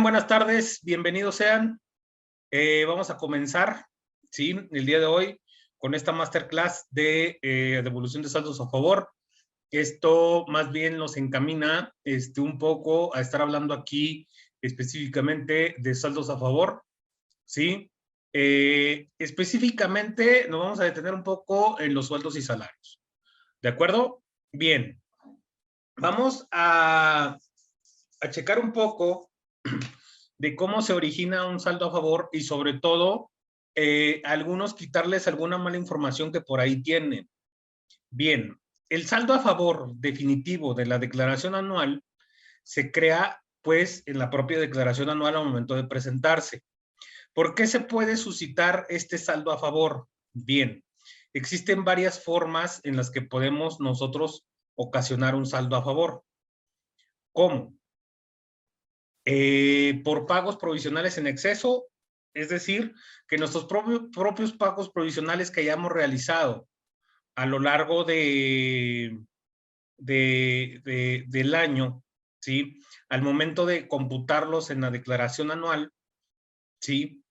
Buenas tardes, bienvenidos sean. Vamos a comenzar, ¿sí? El día de hoy con esta masterclass de devolución de saldos a favor. Esto más bien nos encamina un poco a estar hablando aquí específicamente de saldos a favor, ¿sí? Específicamente nos vamos a detener un poco en los sueldos y salarios. ¿De acuerdo? Bien. Vamos a checar un poco de cómo se origina un saldo a favor y sobre todo algunos quitarles alguna mala información que por ahí tienen. Bien, el saldo a favor definitivo de la declaración anual se crea pues en la propia declaración anual al momento de presentarse. ¿Por qué se puede suscitar este saldo a favor? Bien, existen varias formas en las que podemos nosotros ocasionar un saldo a favor. ¿Cómo? Por pagos provisionales en exceso, es decir, que nuestros propios pagos provisionales que hayamos realizado a lo largo del año, ¿sí? Al momento de computarlos en la declaración anual, ¿sí?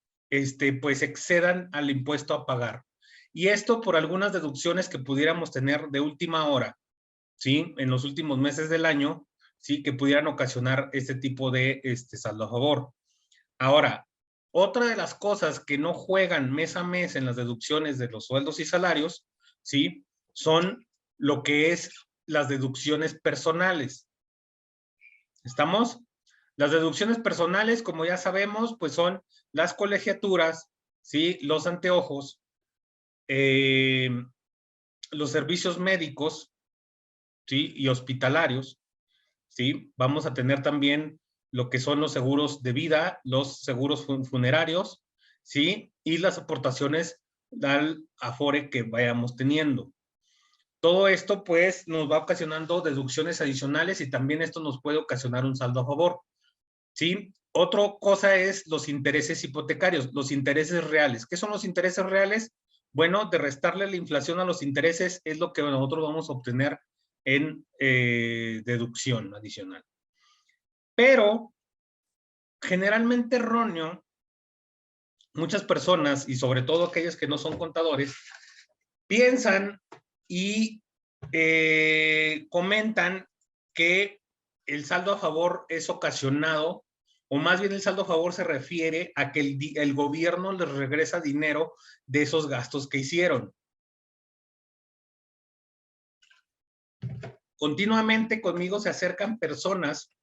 Pues excedan al impuesto a pagar. Y esto por algunas deducciones que pudiéramos tener de última hora, ¿sí? En los últimos meses del año, ¿sí? Que pudieran ocasionar este tipo de saldo a favor. Ahora, otra de las cosas que no juegan mes a mes en las deducciones de los sueldos y salarios, ¿sí? Son lo que es las deducciones personales. ¿Estamos? Las deducciones personales, como ya sabemos, pues son las colegiaturas, ¿sí? Los anteojos, los servicios médicos, ¿sí? Y hospitalarios, ¿sí? Vamos a tener también lo que son los seguros de vida, los seguros funerarios, ¿sí? Y las aportaciones al Afore que vayamos teniendo. Todo esto, pues, nos va ocasionando deducciones adicionales y también esto nos puede ocasionar un saldo a favor, ¿sí? Otra cosa es los intereses hipotecarios, los intereses reales. ¿Qué son los intereses reales? Bueno, de restarle la inflación a los intereses es lo que nosotros vamos a obtener en deducción adicional. Pero, generalmente erróneo, muchas personas, y sobre todo aquellas que no son contadores, piensan y comentan que el saldo a favor es ocasionado, o más bien el saldo a favor se refiere a que el gobierno les regresa dinero de esos gastos que hicieron. Continuamente conmigo se acercan personas,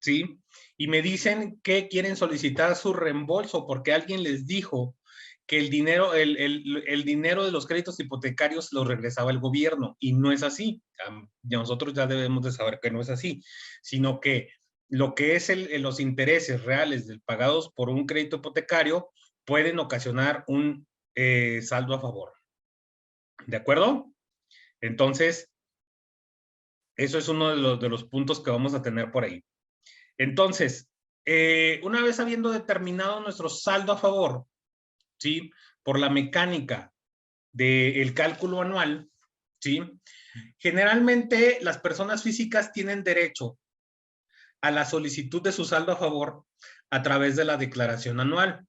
¿sí? Y me dicen que quieren solicitar su reembolso porque alguien les dijo que el dinero de los créditos hipotecarios los regresaba el gobierno, y no es así. Nosotros ya debemos de saber que no es así, sino que lo que es los intereses reales pagados por un crédito hipotecario pueden ocasionar un saldo a favor. ¿De acuerdo? Entonces, eso es uno de los puntos que vamos a tener por ahí. Entonces, una vez habiendo determinado nuestro saldo a favor, ¿sí? Por la mecánica del cálculo anual, ¿sí? Generalmente las personas físicas tienen derecho a la solicitud de su saldo a favor a través de la declaración anual.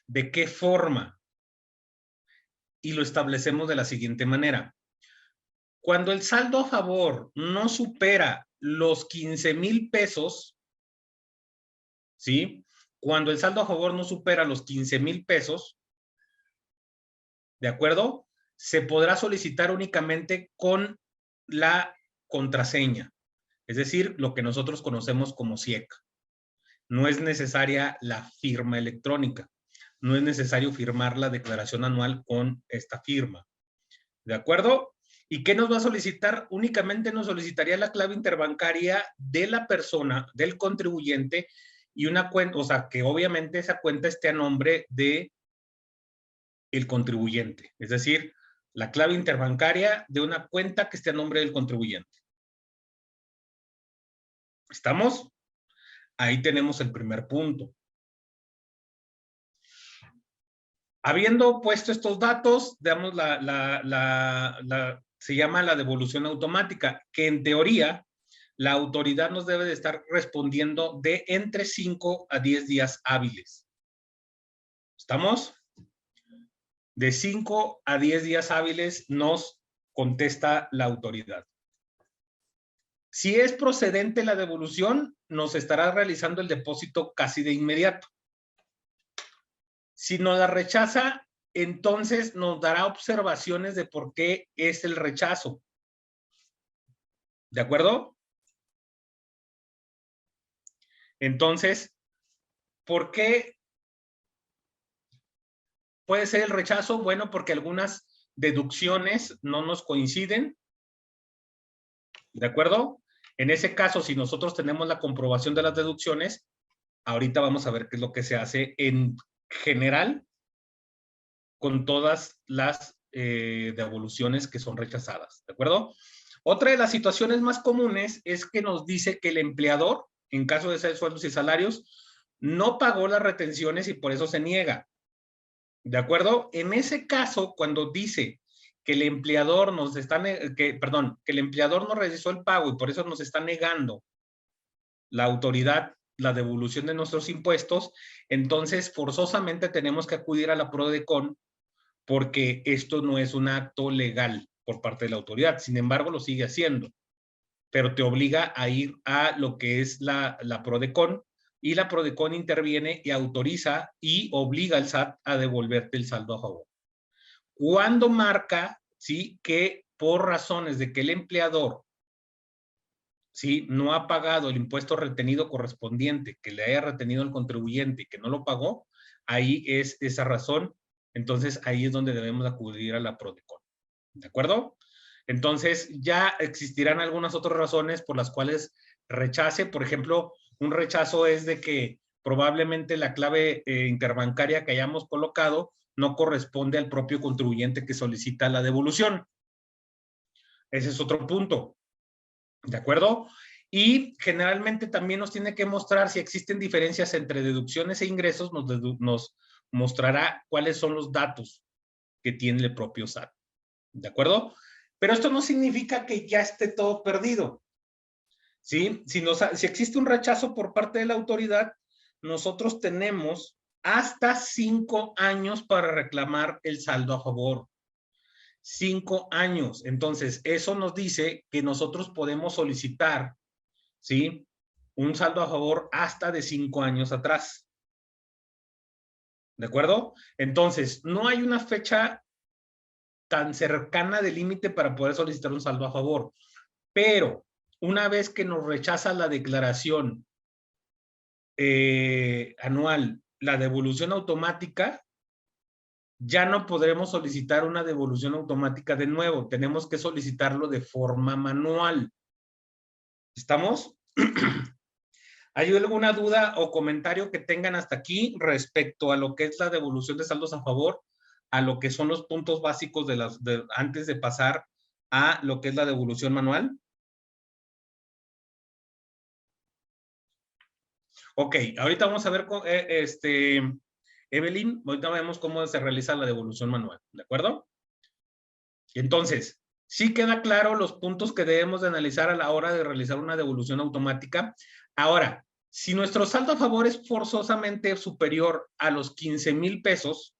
¿De qué forma? Y lo establecemos de la siguiente manera. Cuando el saldo a favor no supera los 15,000 pesos, ¿sí? Cuando el saldo a favor no supera los 15,000 pesos, ¿de acuerdo? Se podrá solicitar únicamente con la contraseña, es decir, lo que nosotros conocemos como SIEC. No es necesaria la firma electrónica, no es necesario firmar la declaración anual con esta firma, ¿de acuerdo? ¿Y qué nos va a solicitar? Únicamente nos solicitaría la clave interbancaria de la persona, del contribuyente, y una cuenta, o sea, que obviamente esa cuenta esté a nombre de el contribuyente, es decir, la clave interbancaria de una cuenta que esté a nombre del contribuyente. ¿Estamos? Ahí tenemos el primer punto. Habiendo puesto estos datos, damos se llama la devolución automática, que en teoría la autoridad nos debe de estar respondiendo de entre 5 a 10 días hábiles. ¿Estamos? De 5 a 10 días hábiles nos contesta la autoridad. Si es procedente la devolución, nos estará realizando el depósito casi de inmediato. Si nos la rechaza, entonces nos dará observaciones de por qué es el rechazo. ¿De acuerdo? Entonces, ¿por qué puede ser el rechazo? Bueno, porque algunas deducciones no nos coinciden. ¿De acuerdo? En ese caso, si nosotros tenemos la comprobación de las deducciones, ahorita vamos a ver qué es lo que se hace en general con todas las devoluciones que son rechazadas. ¿De acuerdo? Otra de las situaciones más comunes es que nos dice que el empleador, en caso de ser sueldos y salarios, no pagó las retenciones y por eso se niega. ¿De acuerdo? En ese caso, cuando dice que el empleador que el empleador no realizó el pago y por eso nos está negando la autoridad la devolución de nuestros impuestos, entonces forzosamente tenemos que acudir a la PRODECON porque esto no es un acto legal por parte de la autoridad. Sin embargo, lo sigue haciendo, pero te obliga a ir a lo que es la PRODECON y la PRODECON interviene y autoriza y obliga al SAT a devolverte el saldo a favor. Cuando marca, ¿sí?, que por razones de que el empleador, ¿sí?, no ha pagado el impuesto retenido correspondiente, que le haya retenido el contribuyente y que no lo pagó, ahí es esa razón. Entonces, ahí es donde debemos acudir a la PRODECON. ¿De acuerdo? Entonces, ya existirán algunas otras razones por las cuales rechace. Por ejemplo, un rechazo es de que probablemente la clave interbancaria que hayamos colocado no corresponde al propio contribuyente que solicita la devolución. Ese es otro punto. ¿De acuerdo? Y generalmente también nos tiene que mostrar si existen diferencias entre deducciones e ingresos, nos mostrará cuáles son los datos que tiene el propio SAT. ¿De acuerdo? Pero esto no significa que ya esté todo perdido. ¿Sí? Si existe un rechazo por parte de la autoridad, nosotros tenemos hasta 5 años para reclamar el saldo a favor. 5 años. Entonces, eso nos dice que nosotros podemos solicitar, ¿sí?, un saldo a favor hasta de 5 años atrás. ¿De acuerdo? Entonces, no hay una fecha tan cercana de límite para poder solicitar un saldo a favor. Pero una vez que nos rechaza la declaración anual, la devolución automática, ya no podremos solicitar una devolución automática de nuevo. Tenemos que solicitarlo de forma manual. ¿Estamos? ¿Hay alguna duda o comentario que tengan hasta aquí respecto a lo que es la devolución de saldos a favor, a lo que son los puntos básicos antes de pasar a lo que es la devolución manual? Ok, ahorita vamos a ver, Evelyn, ahorita vemos cómo se realiza la devolución manual, ¿de acuerdo? Entonces, sí queda claro los puntos que debemos de analizar a la hora de realizar una devolución automática. Ahora, si nuestro saldo a favor es forzosamente superior a los 15,000 pesos,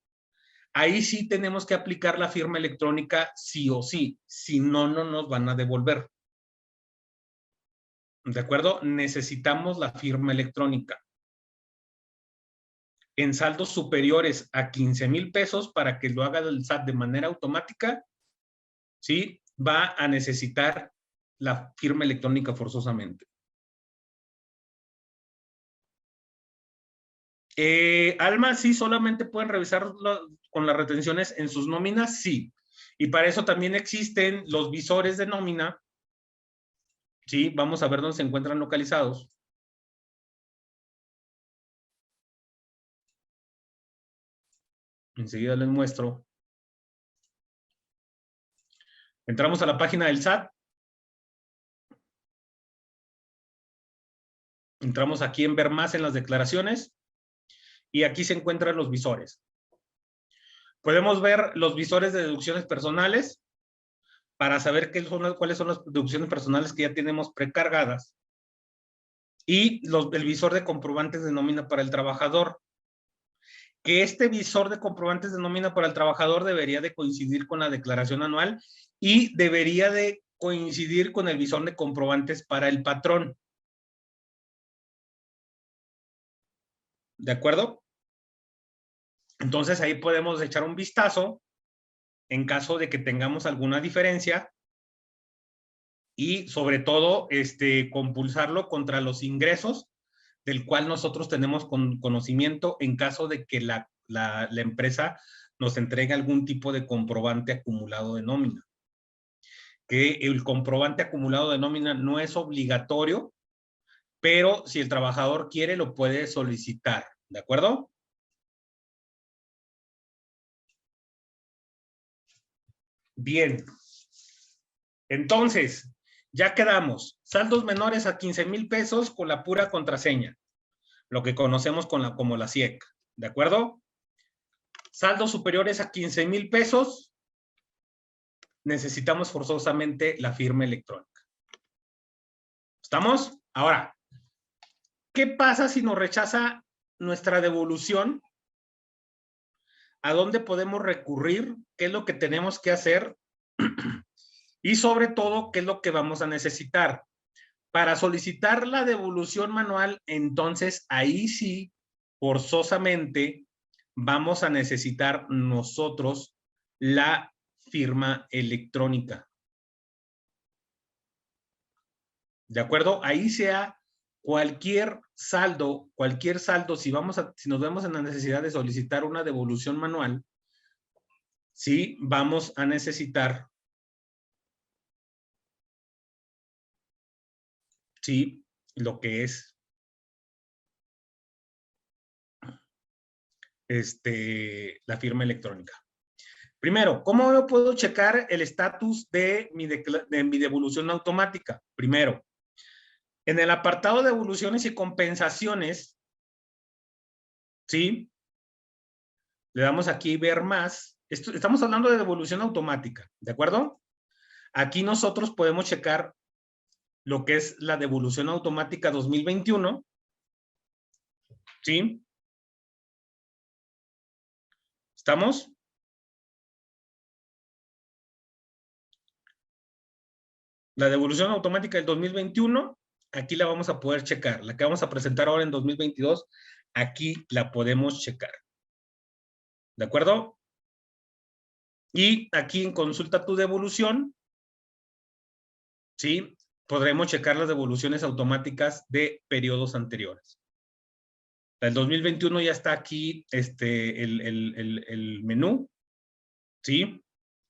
ahí sí tenemos que aplicar la firma electrónica sí o sí, si no, no nos van a devolver. ¿De acuerdo? Necesitamos la firma electrónica. En saldos superiores a 15,000 pesos, para que lo haga el SAT de manera automática, ¿sí?, va a necesitar la firma electrónica forzosamente. Alma, sí, solamente pueden revisar con las retenciones en sus nóminas, sí. Y para eso también existen los visores de nómina. Sí, vamos a ver dónde se encuentran localizados. Enseguida les muestro. Entramos a la página del SAT. Entramos aquí en ver más en las declaraciones. Y aquí se encuentran los visores. Podemos ver los visores de deducciones personales. para saber cuáles son las deducciones personales que ya tenemos precargadas, y el visor de comprobantes de nómina para el trabajador. Que este visor de comprobantes de nómina para el trabajador debería de coincidir con la declaración anual y debería de coincidir con el visor de comprobantes para el patrón. ¿De acuerdo? Entonces ahí podemos echar un vistazo en caso de que tengamos alguna diferencia y sobre todo compulsarlo contra los ingresos del cual nosotros tenemos conocimiento en caso de que la empresa nos entregue algún tipo de comprobante acumulado de nómina. Que el comprobante acumulado de nómina no es obligatorio, pero si el trabajador quiere lo puede solicitar, ¿de acuerdo? Bien. Entonces, ya quedamos. Saldos menores a 15,000 pesos con la pura contraseña, lo que conocemos como la SIEC, ¿de acuerdo? Saldos superiores a 15,000 pesos, necesitamos forzosamente la firma electrónica. ¿Estamos? Ahora, ¿qué pasa si nos rechaza nuestra devolución? ¿A dónde podemos recurrir? ¿Qué es lo que tenemos que hacer? Y sobre todo, ¿qué es lo que vamos a necesitar? Para solicitar la devolución manual, entonces ahí sí, forzosamente, vamos a necesitar nosotros la firma electrónica. ¿De acuerdo? Ahí sea cualquier saldo, si nos vemos en la necesidad de solicitar una devolución manual, sí, vamos a necesitar, sí, lo que es la firma electrónica. Primero, ¿cómo yo puedo checar el estatus de mi devolución automática? Primero, en el apartado de devoluciones y compensaciones, ¿sí? Le damos aquí ver más. Estamos hablando de devolución automática, ¿de acuerdo? Aquí nosotros podemos checar lo que es la devolución automática 2021, ¿sí? ¿Estamos? La devolución automática del 2021, aquí la vamos a poder checar. La que vamos a presentar ahora en 2022, aquí la podemos checar. ¿De acuerdo? Y aquí en consulta tu devolución, ¿sí? Podremos checar las devoluciones automáticas de periodos anteriores. El 2021 ya está aquí el menú, ¿sí?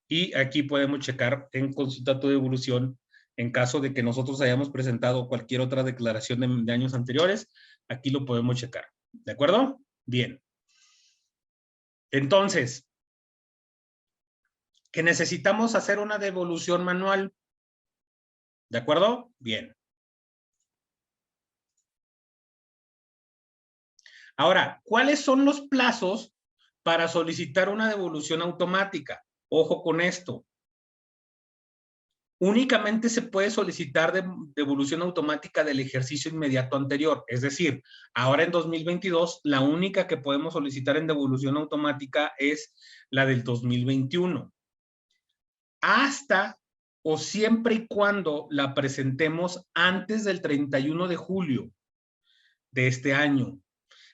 Y aquí podemos checar en consulta tu devolución en caso de que nosotros hayamos presentado cualquier otra declaración de años anteriores, aquí lo podemos checar. ¿De acuerdo? Bien. Entonces, que necesitamos hacer una devolución manual. ¿De acuerdo? Bien. Ahora, ¿cuáles son los plazos para solicitar una devolución automática? Ojo con esto. Únicamente se puede solicitar devolución automática del ejercicio inmediato anterior. Es decir, ahora en 2022, la única que podemos solicitar en devolución automática es la del 2021. Hasta o siempre y cuando la presentemos antes del 31 de julio de este año.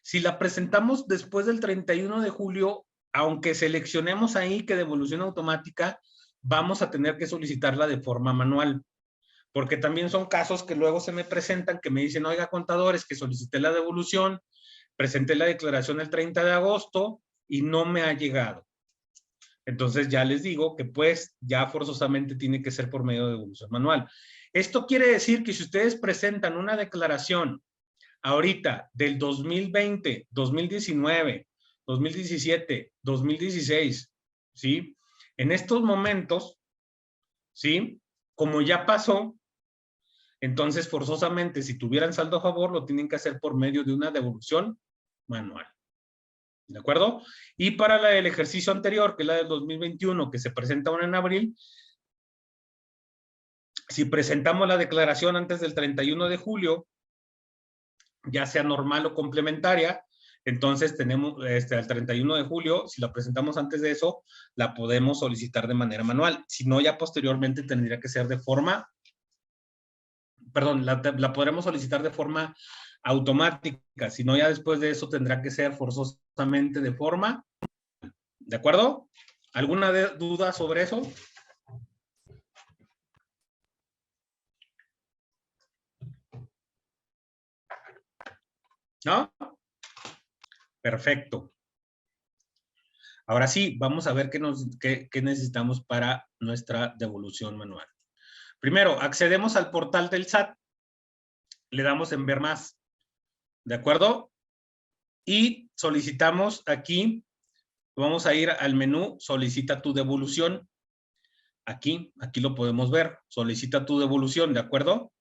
Si la presentamos después del 31 de julio, aunque seleccionemos ahí que devolución automática, vamos a tener que solicitarla de forma manual. Porque también son casos que luego se me presentan que me dicen, oiga, contadores, que solicité la devolución, presenté la declaración el 30 de agosto y no me ha llegado. Entonces ya les digo que pues ya forzosamente tiene que ser por medio de devolución manual. Esto quiere decir que si ustedes presentan una declaración ahorita del 2020, 2019, 2017, 2016, ¿sí? En estos momentos, ¿sí? Como ya pasó, entonces forzosamente si tuvieran saldo a favor lo tienen que hacer por medio de una devolución manual. ¿De acuerdo? Y para el ejercicio anterior, que es la del 2021, que se presenta ahora en abril, Si presentamos la declaración antes del 31 de julio, ya sea normal o complementaria, entonces tenemos al 31 de julio, si la presentamos antes de eso, la podemos solicitar de manera manual. Si no, ya posteriormente tendría que ser de forma, perdón, la podremos solicitar de forma automática. Si no, ya después de eso tendrá que ser forzosamente de forma, ¿de acuerdo? ¿Alguna duda sobre eso? ¿No? Perfecto. Ahora sí, vamos a ver qué necesitamos para nuestra devolución manual. Primero, accedemos al portal del SAT. Le damos en ver más. ¿De acuerdo? Y solicitamos aquí, vamos a ir al menú, solicita tu devolución. Aquí lo podemos ver, solicita tu devolución, ¿de acuerdo?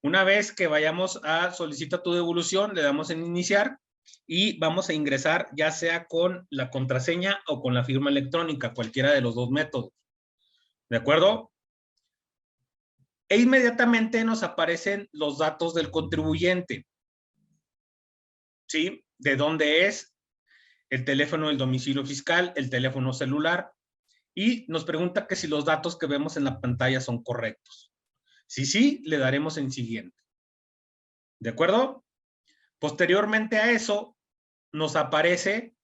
Una vez que vayamos a solicita tu devolución, le damos en iniciar y vamos a ingresar ya sea con la contraseña o con la firma electrónica, cualquiera de los dos métodos. ¿De acuerdo? E inmediatamente nos aparecen los datos del contribuyente. ¿Sí? De dónde es, el teléfono del domicilio fiscal, el teléfono celular, y nos pregunta que si los datos que vemos en la pantalla son correctos. Si sí, le daremos en siguiente. ¿De acuerdo? Posteriormente a eso, nos aparece,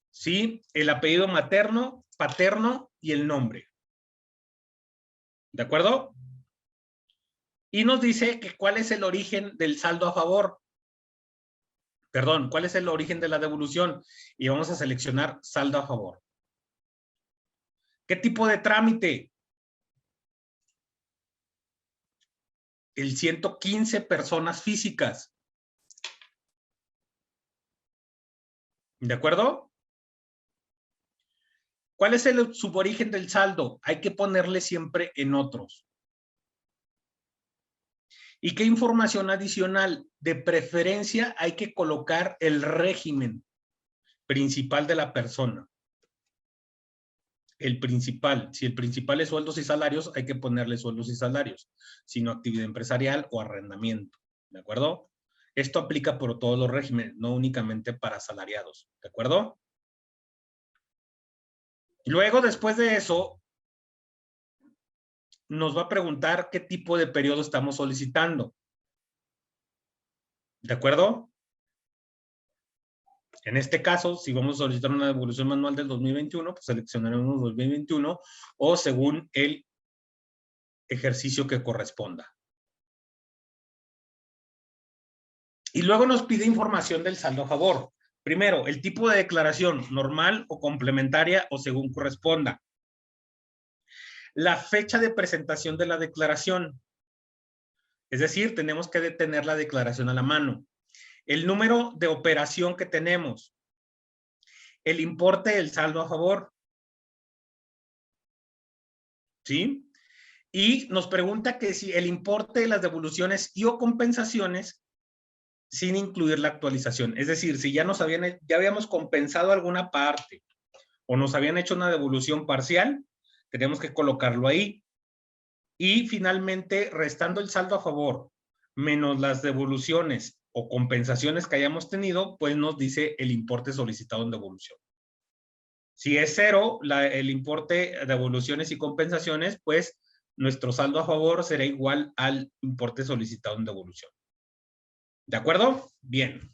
¿sí?, el apellido materno, paterno y el nombre. ¿De acuerdo? Y nos dice que cuál es el origen del saldo a favor. Perdón, cuál es el origen de la devolución. Y vamos a seleccionar saldo a favor. ¿Qué tipo de trámite? El 115 personas físicas. ¿De acuerdo? ¿Cuál es el suborigen del saldo? Hay que ponerle siempre en otros. ¿Y qué información adicional? De preferencia hay que colocar el régimen principal de la persona. El principal. Si el principal es sueldos y salarios, hay que ponerle sueldos y salarios, sino actividad empresarial o arrendamiento. ¿De acuerdo? Esto aplica por todos los regímenes, no únicamente para asalariados. ¿De acuerdo? Luego, después de eso, nos va a preguntar qué tipo de periodo estamos solicitando. ¿De acuerdo? En este caso, si vamos a solicitar una devolución manual del 2021, pues seleccionaremos 2021 o según el ejercicio que corresponda. Y luego nos pide información del saldo a favor. Primero, el tipo de declaración, normal o complementaria o según corresponda. La fecha de presentación de la declaración. Es decir, tenemos que tener la declaración a la mano. El número de operación que tenemos. El importe del saldo a favor. ¿Sí? Y nos pregunta que si el importe de las devoluciones y o compensaciones sin incluir la actualización. Es decir, si ya ya habíamos compensado alguna parte o nos habían hecho una devolución parcial, tenemos que colocarlo ahí. Y finalmente, restando el saldo a favor menos las devoluciones o compensaciones que hayamos tenido, pues nos dice el importe solicitado en devolución. Si es cero, el importe de devoluciones y compensaciones, pues nuestro saldo a favor será igual al importe solicitado en devolución. ¿De acuerdo? Bien.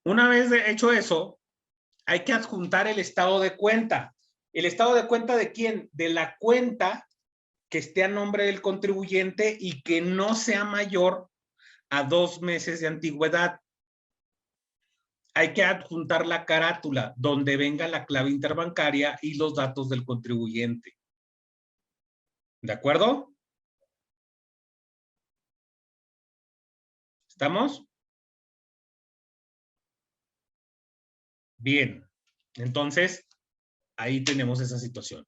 Una vez hecho eso, hay que adjuntar el estado de cuenta. ¿El estado de cuenta de quién? De la cuenta que esté a nombre del contribuyente y que no sea mayor a 2 meses de antigüedad. Hay que adjuntar la carátula donde venga la clave interbancaria y los datos del contribuyente. ¿De acuerdo? ¿Estamos? Bien. Entonces, ahí tenemos esa situación.